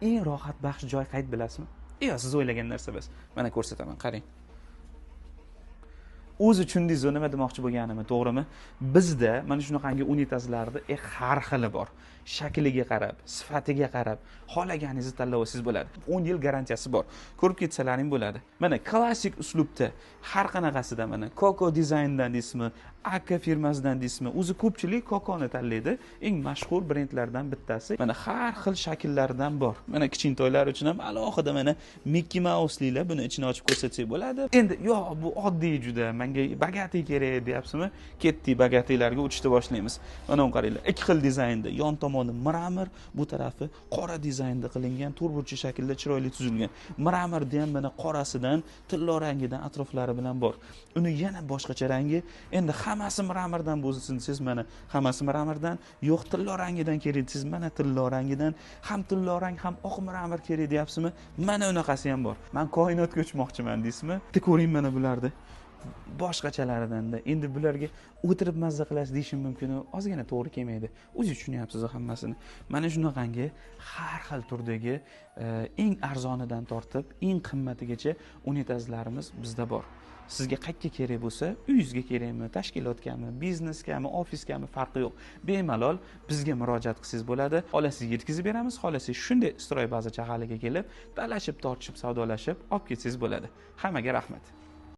eng rohat baxsh joy qayt bilasizmi? Yo'q, siz o'ylagan narsa emas. Mana ko'rsataman, qarang. O'zi tushundingiz nima demoqchi bo'lganimni, to'g'rimi? Bizda mana shunaqangi unitazlarda har xili bor. Shakliga qarab, sifatiga qarab, xohlaganingizni tanlab olsangiz bo'ladi. 10 yil garantiyasi bor. Ko'rib ketsalaring bo'ladi. Mana klassik uslubda har qanaqasida mana Coco dizayndan deysizmi, Aka firmasidan deysizmi, o'zi ko'pchilik Coconi tanlaydi. Eng mashhur brendlardan bittasi. Mana har xil shakllardan bor. Mana kichkintoylar uchun ham alohida mana Mickey Mouse'liklar buni ichini ochib ko'rsatsak bo'ladi. Endi yo'q, bu oddiy juda, menga bagati kerak deyapsizmi? Ketdik bagatilarga o'tishni boshlaymiz. Mana qaranglar, ikki xil dizaynda, yon tomoni mramor, bu tarafi qora dizaynda qilingan, turburchi shaklda chiroyli tuzilgan. Mramorda ham mana qorasidan, tillo rangidan atroflari bilan bor. Uni yana boshqacha rangi. Endi hammasi mramordan bo'lsin siz, mana hammasi mramordan, yo'q tillo rangidan kerak siz, mana tillo rangidan, ham tillo rang ham oq mramor kerak deyapsizmi? Mana unaqasi ham bor. Men koinotga uchmoqchiman deysizmi? Bitta ko'ring mana bularni. Boshqachalaridan-da. Endi bularga o'tirib mazza qilasiz deyishim mumkin, ozgina to'g'ri kelmaydi. O'zingiz tushunyapsiz hammasini. Mana shunaqangi har xil turdagi eng arzonidan tortib eng qimmatigacha unitazlarimiz bizda bor. Sizga qayerga kerak bo'lsa, uyingizga kerakmi, tashkilotgami, biznesgami, ofisgami farqi yo'q. Bemalol bizga murojaat qilsangiz bo'ladi. Xohlasangiz yetkazib beramiz, xohlasangiz shunday istroy baza chaqaliga kelib, talashib, tortishib, savdolashib olib ketsangiz bo'ladi. Hammaga rahmat.